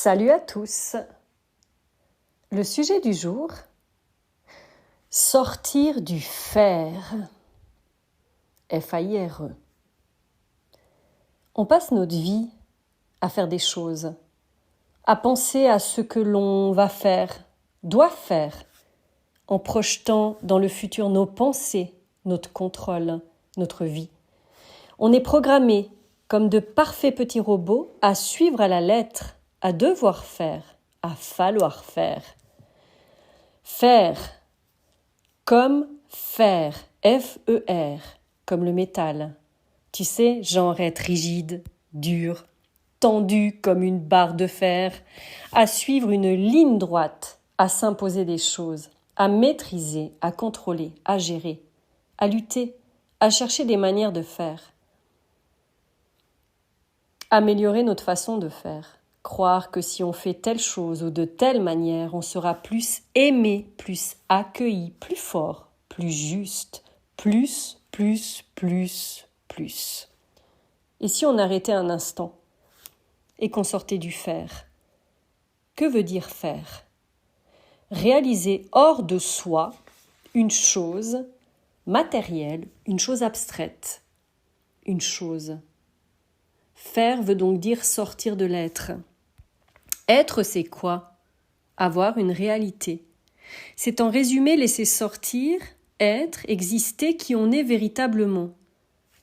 Salut à tous. Le sujet du jour, sortir du faire. F-A-I-R-E. On passe notre vie à faire des choses, à penser à ce que l'on va faire, doit faire, en projetant dans le futur nos pensées, notre contrôle, notre vie. On est programmé comme de parfaits petits robots à suivre à la lettre, à devoir faire, à falloir faire. Faire, comme faire, F-E-R, comme le métal. Tu sais, genre être rigide, dur, tendu comme une barre de fer, à suivre une ligne droite, à s'imposer des choses, à maîtriser, à contrôler, à gérer, à lutter, à chercher des manières de faire. Améliorer notre façon de faire. Croire que si on fait telle chose ou de telle manière, on sera plus aimé, plus accueilli, plus fort, plus juste, plus. Et si on arrêtait un instant et qu'on sortait du faire? Que veut dire faire? Réaliser hors de soi une chose matérielle, une chose abstraite, une chose. Faire veut donc dire sortir de l'être. Être, c'est quoi? Avoir une réalité. C'est en résumé laisser sortir, être, exister qui on est véritablement.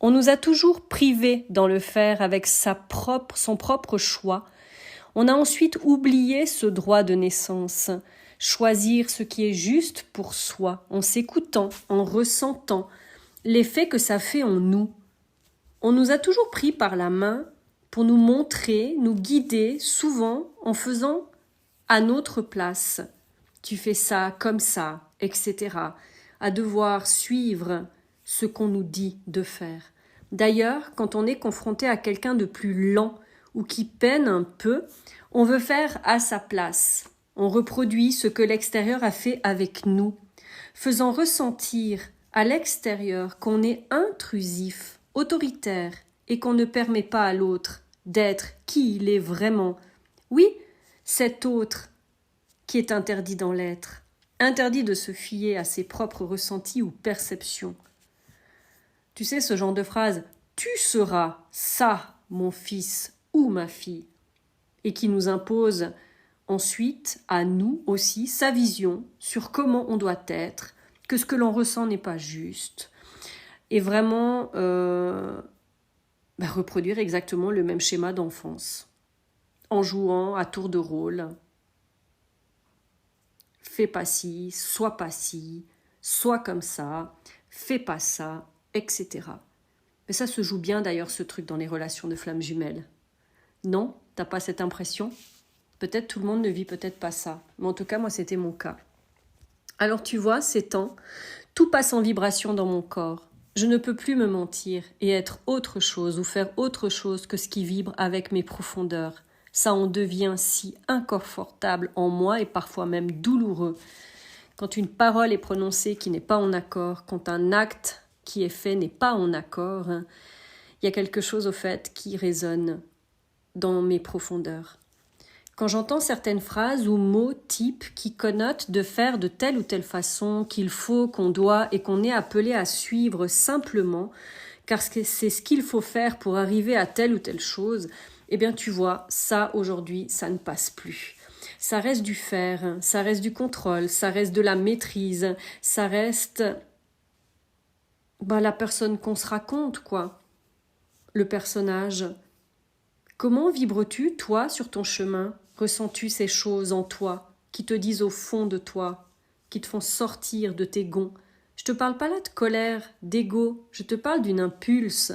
On nous a toujours privés dans le faire avec son propre choix. On a ensuite oublié ce droit de naissance, choisir ce qui est juste pour soi, en s'écoutant, en ressentant l'effet que ça fait en nous. On nous a toujours pris par la main pour nous montrer, nous guider, souvent en faisant à notre place. Tu fais ça, comme ça, etc. À devoir suivre ce qu'on nous dit de faire. D'ailleurs, quand on est confronté à quelqu'un de plus lent ou qui peine un peu, on veut faire à sa place. On reproduit ce que l'extérieur a fait avec nous, faisant ressentir à l'extérieur qu'on est intrusif, autoritaire et qu'on ne permet pas à l'autre d'être qui il est vraiment. Oui, cet autre qui est interdit dans l'être, interdit de se fier à ses propres ressentis ou perceptions. Tu sais, ce genre de phrase « tu seras ça, mon fils ou ma fille » et qui nous impose ensuite à nous aussi sa vision sur comment on doit être, que ce que l'on ressent n'est pas juste, et vraiment reproduire exactement le même schéma d'enfance, en jouant à tour de rôle. Fais pas ci, sois comme ça, fais pas ça, etc. Mais ça se joue bien d'ailleurs ce truc dans les relations de flammes jumelles. Non, t'as pas cette impression? Peut-être tout le monde ne vit peut-être pas ça, mais en tout cas moi c'était mon cas. Alors tu vois, ces temps, tout passe en vibration dans mon corps. Je ne peux plus me mentir et être autre chose ou faire autre chose que ce qui vibre avec mes profondeurs. Ça en devient si inconfortable en moi et parfois même douloureux. Quand une parole est prononcée qui n'est pas en accord, quand un acte qui est fait n'est pas en accord, il y a quelque chose au fait qui résonne dans mes profondeurs. Quand j'entends certaines phrases ou mots types qui connotent de faire de telle ou telle façon, qu'il faut, qu'on doit et qu'on est appelé à suivre simplement, car c'est ce qu'il faut faire pour arriver à telle ou telle chose, eh bien tu vois, ça aujourd'hui, ça ne passe plus. Ça reste du faire, ça reste du contrôle, ça reste de la maîtrise, ça reste la personne qu'on se raconte, quoi. Le personnage. Comment vibres-tu, toi, sur ton chemin? Ressens-tu ces choses en toi, qui te disent au fond de toi, qui te font sortir de tes gonds? Je te parle pas là de colère, d'ego, je te parle d'une impulse,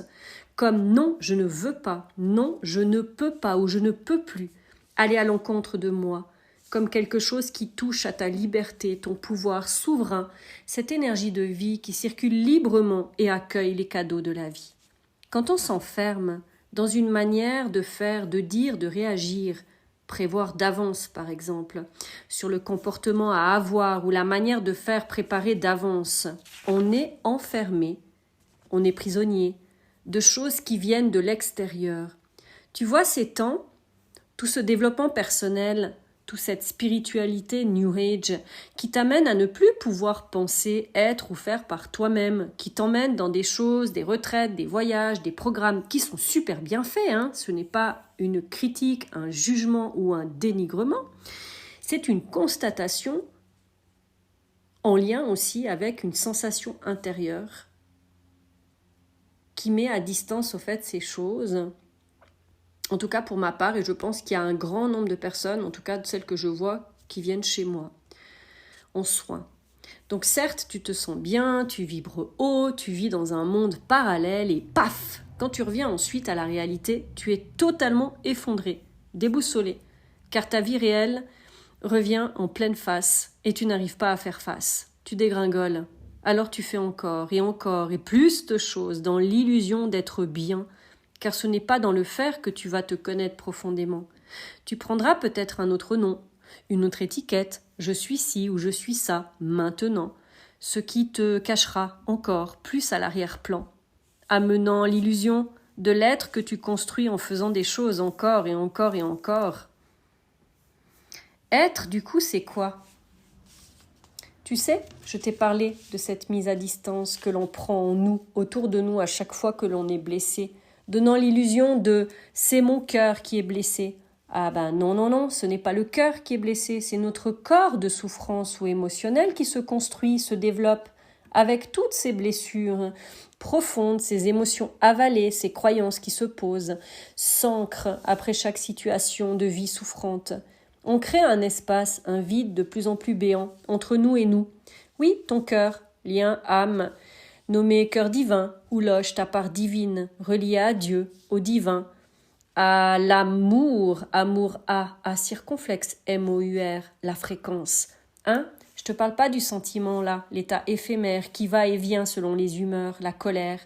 comme non, je ne veux pas, non, je ne peux pas ou je ne peux plus aller à l'encontre de moi, comme quelque chose qui touche à ta liberté, ton pouvoir souverain, cette énergie de vie qui circule librement et accueille les cadeaux de la vie. Quand on s'enferme dans une manière de faire, de dire, de réagir, prévoir d'avance par exemple, sur le comportement à avoir ou la manière de faire préparer d'avance, on est enfermé, on est prisonnier de choses qui viennent de l'extérieur. Tu vois, ces temps, tout ce développement personnel, toute cette spiritualité New Age qui t'amène à ne plus pouvoir penser, être ou faire par toi-même, qui t'emmène dans des choses, des retraites, des voyages, des programmes qui sont super bien faits, hein. Ce n'est pas une critique, un jugement ou un dénigrement, c'est une constatation en lien aussi avec une sensation intérieure qui met à distance au fait ces choses. En tout cas pour ma part, et je pense qu'il y a un grand nombre de personnes, en tout cas de celles que je vois, qui viennent chez moi en soins. Donc certes, tu te sens bien, tu vibres haut, tu vis dans un monde parallèle et paf, quand tu reviens ensuite à la réalité, tu es totalement effondré, déboussolé, car ta vie réelle revient en pleine face et tu n'arrives pas à faire face. Tu dégringoles. Alors tu fais encore et plus de choses dans l'illusion d'être bien, car ce n'est pas dans le faire que tu vas te connaître profondément. Tu prendras peut-être un autre nom, une autre étiquette, je suis ci ou je suis ça, maintenant, ce qui te cachera encore plus à l'arrière-plan, amenant l'illusion de l'être que tu construis en faisant des choses encore et encore et encore. Être, du coup, c'est quoi ? Tu sais, je t'ai parlé de cette mise à distance que l'on prend en nous, autour de nous à chaque fois que l'on est blessé, donnant l'illusion de « c'est mon cœur qui est blessé ». Ah ben non, ce n'est pas le cœur qui est blessé, c'est notre corps de souffrance ou émotionnel qui se construit, se développe, avec toutes ces blessures profondes, ces émotions avalées, ces croyances qui se posent, s'ancrent après chaque situation de vie souffrante. On crée un espace, un vide de plus en plus béant entre nous et nous. Oui, ton cœur, lien âme, nommé cœur divin, ou loge ta part divine, reliée à Dieu, au divin, à l'amour, amour A circonflexe, M-O-U-R, la fréquence. Hein ? Je te parle pas du sentiment là, l'état éphémère qui va et vient selon les humeurs, la colère,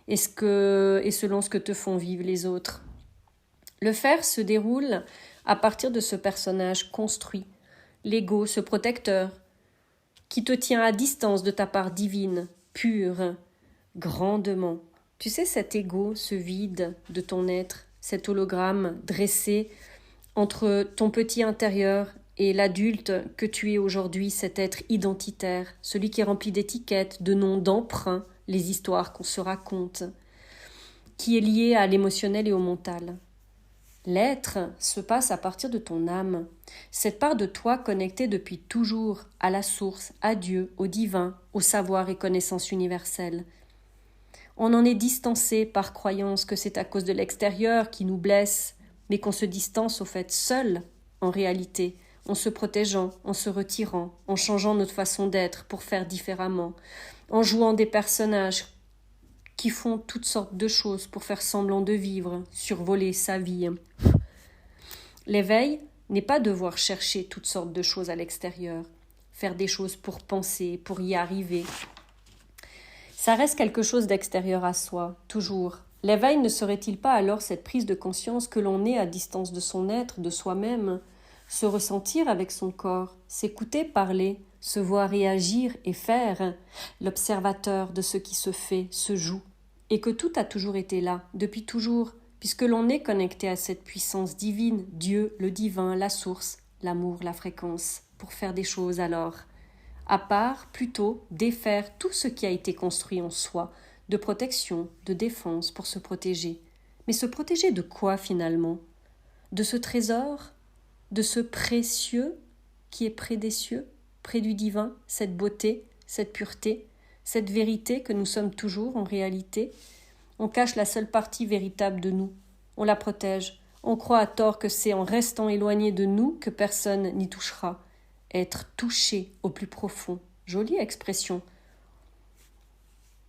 et selon ce que te font vivre les autres. Le faire se déroule à partir de ce personnage construit, l'ego, ce protecteur, qui te tient à distance de ta part divine, pure, grandement. Tu sais, cet ego, ce vide de ton être, cet hologramme dressé entre ton petit intérieur et l'adulte que tu es aujourd'hui, cet être identitaire, celui qui est rempli d'étiquettes, de noms, d'emprunts, les histoires qu'on se raconte, qui est lié à l'émotionnel et au mental. L'être se passe à partir de ton âme, cette part de toi connectée depuis toujours à la source, à Dieu, au divin, au savoir et connaissance universelle. On en est distancé par croyance que c'est à cause de l'extérieur qui nous blesse, mais qu'on se distance au fait seul, en réalité, en se protégeant, en se retirant, en changeant notre façon d'être pour faire différemment, en jouant des personnages qui font toutes sortes de choses pour faire semblant de vivre, survoler sa vie. L'éveil n'est pas devoir chercher toutes sortes de choses à l'extérieur, faire des choses pour penser, pour y arriver. Ça reste quelque chose d'extérieur à soi, toujours. L'éveil ne serait-il pas alors cette prise de conscience que l'on est à distance de son être, de soi-même, se ressentir avec son corps, s'écouter parler, se voir réagir et faire, l'observateur de ce qui se fait, se joue, et que tout a toujours été là, depuis toujours, puisque l'on est connecté à cette puissance divine, Dieu, le divin, la source, l'amour, la fréquence, pour faire des choses alors. À part, plutôt, défaire tout ce qui a été construit en soi, de protection, de défense, pour se protéger. Mais se protéger de quoi finalement ? De ce trésor ? De ce précieux qui est près des cieux, près du divin, cette beauté, cette pureté, cette vérité que nous sommes toujours en réalité. On cache la seule partie véritable de nous, on la protège, on croit à tort que c'est en restant éloigné de nous que personne n'y touchera. Être touché au plus profond, jolie expression.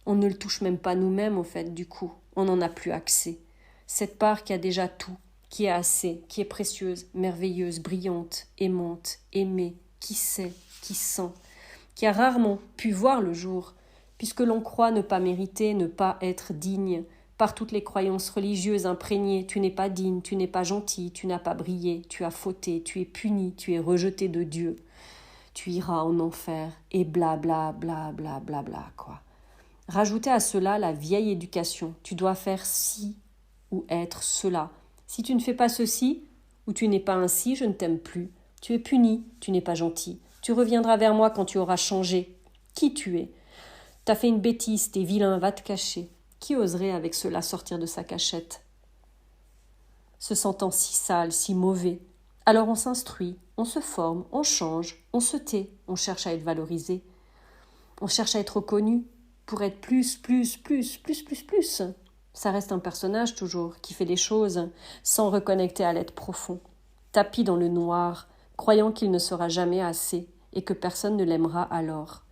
On ne le touche même pas nous-mêmes au fait du coup, on n'en a plus accès. Cette part qui a déjà tout, qui est assez, qui est précieuse, merveilleuse, brillante, aimante, aimée, qui sait, qui sent, qui a rarement pu voir le jour, puisque l'on croit ne pas mériter, ne pas être digne, par toutes les croyances religieuses imprégnées, tu n'es pas digne, tu n'es pas gentil, tu n'as pas brillé, tu as fauté, tu es puni, tu es rejeté de Dieu, tu iras en enfer, et bla bla bla bla bla bla, quoi. Rajoutez à cela la vieille éducation, tu dois faire ci ou être cela. Si tu ne fais pas ceci, ou tu n'es pas ainsi, je ne t'aime plus. Tu es puni, tu n'es pas gentil. Tu reviendras vers moi quand tu auras changé. Qui tu es? T'as fait une bêtise, t'es vilain, va te cacher. Qui oserait avec cela sortir de sa cachette? Se sentant si sale, si mauvais. Alors on s'instruit, on se forme, on change, on se tait, on cherche à être valorisé. On cherche à être reconnu pour être plus. Ça reste un personnage toujours, qui fait des choses sans reconnecter à l'être profond. Tapis dans le noir, croyant qu'il ne sera jamais assez et que personne ne l'aimera alors.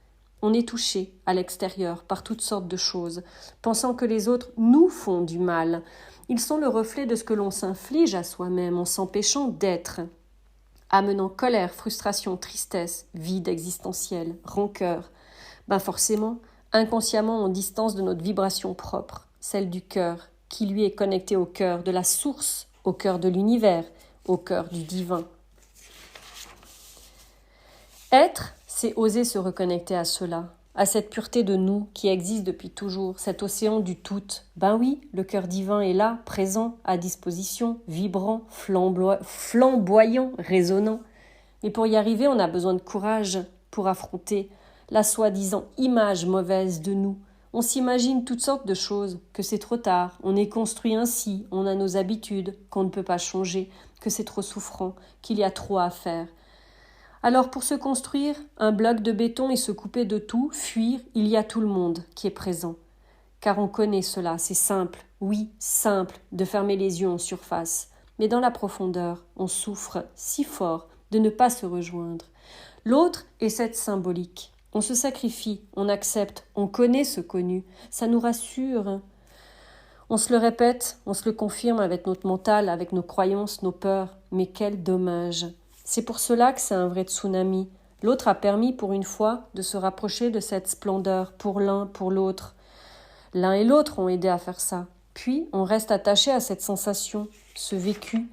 On est touché, à l'extérieur, par toutes sortes de choses, pensant que les autres nous font du mal. Ils sont le reflet de ce que l'on s'inflige à soi-même en s'empêchant d'être, amenant colère, frustration, tristesse, vide existentiel, rancœur. Forcément, inconsciemment, on distance de notre vibration propre, celle du cœur, qui lui est connectée au cœur de la source, au cœur de l'univers, au cœur du divin. Être, c'est oser se reconnecter à cela, à cette pureté de nous qui existe depuis toujours, cet océan du tout. Oui, le cœur divin est là, présent, à disposition, vibrant, flamboyant, résonnant. Mais pour y arriver, on a besoin de courage pour affronter la soi-disant image mauvaise de nous. On s'imagine toutes sortes de choses, que c'est trop tard, on est construit ainsi, on a nos habitudes, qu'on ne peut pas changer, que c'est trop souffrant, qu'il y a trop à faire. Alors pour se construire un bloc de béton et se couper de tout, fuir, il y a tout le monde qui est présent. Car on connaît cela, c'est simple, oui, simple, de fermer les yeux en surface. Mais dans la profondeur, on souffre si fort de ne pas se rejoindre. L'autre est cette symbolique. On se sacrifie, on accepte, on connaît ce connu, ça nous rassure. On se le répète, on se le confirme avec notre mental, avec nos croyances, nos peurs, mais quel dommage. C'est pour cela que c'est un vrai tsunami. L'autre a permis pour une fois de se rapprocher de cette splendeur, pour l'un, pour l'autre. L'un et l'autre ont aidé à faire ça. Puis on reste attaché à cette sensation, ce vécu.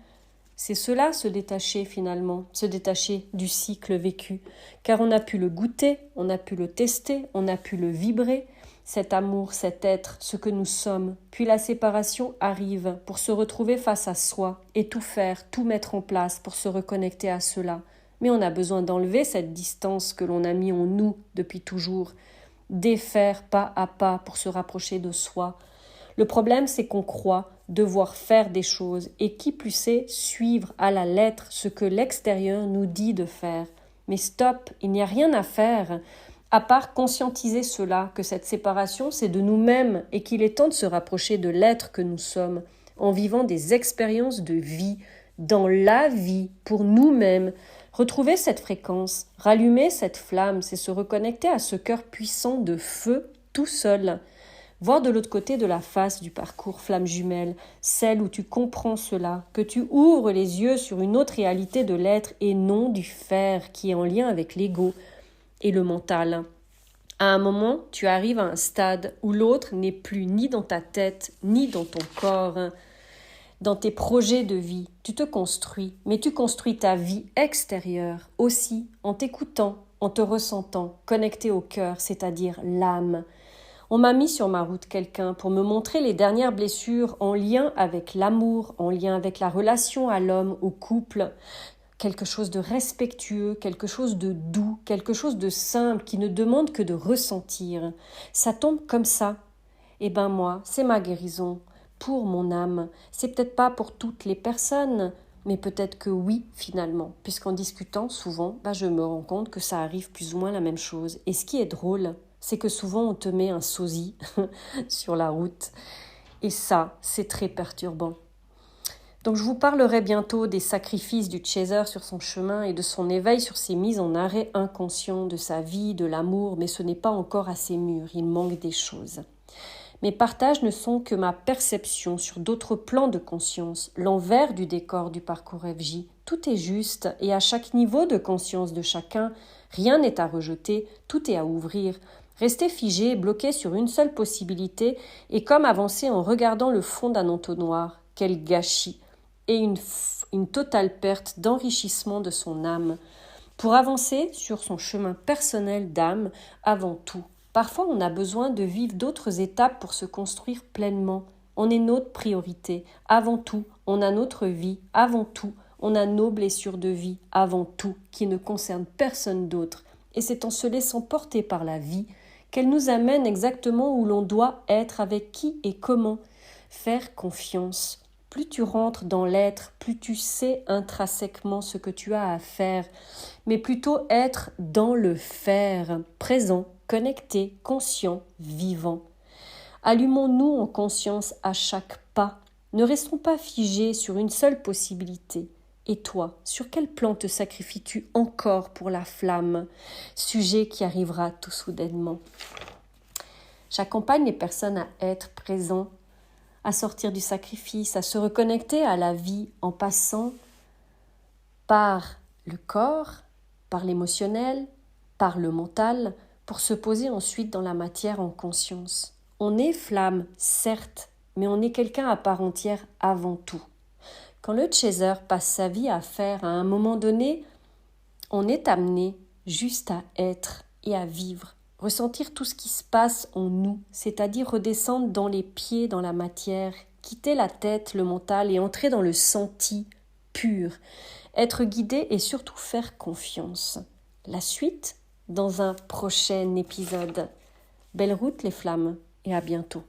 C'est cela, se détacher finalement, se détacher du cycle vécu, car on a pu le goûter, on a pu le tester, on a pu le vibrer, cet amour, cet être, ce que nous sommes. Puis la séparation arrive pour se retrouver face à soi et tout faire, tout mettre en place pour se reconnecter à cela. Mais on a besoin d'enlever cette distance que l'on a mis en nous depuis toujours, défaire pas à pas pour se rapprocher de soi. Le problème, c'est qu'on croit devoir faire des choses et qui plus est, suivre à la lettre ce que l'extérieur nous dit de faire. Mais stop, il n'y a rien à faire, à part conscientiser cela, que cette séparation, c'est de nous-mêmes et qu'il est temps de se rapprocher de l'être que nous sommes, en vivant des expériences de vie, dans la vie, pour nous-mêmes. Retrouver cette fréquence, rallumer cette flamme, c'est se reconnecter à ce cœur puissant de feu tout seul. Voir de l'autre côté de la face du parcours flamme jumelle, celle où tu comprends cela, que tu ouvres les yeux sur une autre réalité de l'être et non du faire qui est en lien avec l'ego et le mental. À un moment, tu arrives à un stade où l'autre n'est plus ni dans ta tête, ni dans ton corps, dans tes projets de vie. Tu te construis, mais tu construis ta vie extérieure aussi, en t'écoutant, en te ressentant, connecté au cœur, c'est-à-dire l'âme. On m'a mis sur ma route quelqu'un pour me montrer les dernières blessures en lien avec l'amour, en lien avec la relation à l'homme, au couple. Quelque chose de respectueux, quelque chose de doux, quelque chose de simple qui ne demande que de ressentir. Ça tombe comme ça. Moi, c'est ma guérison pour mon âme. C'est peut-être pas pour toutes les personnes, mais peut-être que oui, finalement. Puisqu'en discutant, souvent, je me rends compte que ça arrive plus ou moins la même chose. Et ce qui est drôle, c'est que souvent on te met un sosie sur la route. Et ça, c'est très perturbant. Donc je vous parlerai bientôt des sacrifices du chaser sur son chemin et de son éveil sur ses mises en arrêt inconscient de sa vie, de l'amour, mais ce n'est pas encore assez mûr, il manque des choses. Mes partages ne sont que ma perception sur d'autres plans de conscience, l'envers du décor du parcours FJ. Tout est juste et à chaque niveau de conscience de chacun, rien n'est à rejeter, tout est à ouvrir. Rester figé, bloqué sur une seule possibilité est comme avancer en regardant le fond d'un entonnoir. Quel gâchis et une totale perte d'enrichissement de son âme. Pour avancer sur son chemin personnel d'âme, avant tout, parfois on a besoin de vivre d'autres étapes pour se construire pleinement. On est notre priorité. Avant tout, on a notre vie. Avant tout, On a nos blessures de vie avant tout, qui ne concernent personne d'autre. Et c'est en se laissant porter par la vie qu'elle nous amène exactement où l'on doit être, avec qui et comment. Faire confiance. Plus tu rentres dans l'être, plus tu sais intrinsèquement ce que tu as à faire, mais plutôt être dans le faire, présent, connecté, conscient, vivant. Allumons-nous en conscience à chaque pas. Ne restons pas figés sur une seule possibilité. Et toi, sur quel plan te sacrifies-tu encore pour la flamme, sujet qui arrivera tout soudainement? J'accompagne les personnes à être présents, à sortir du sacrifice, à se reconnecter à la vie en passant par le corps, par l'émotionnel, par le mental, pour se poser ensuite dans la matière en conscience. On est flamme, certes, mais on est quelqu'un à part entière avant tout. Quand le chaser passe sa vie à faire, à un moment donné, on est amené juste à être et à vivre, ressentir tout ce qui se passe en nous, c'est-à-dire redescendre dans les pieds, dans la matière, quitter la tête, le mental et entrer dans le senti pur, être guidé et surtout faire confiance. La suite dans un prochain épisode. Belle route les flammes et à bientôt.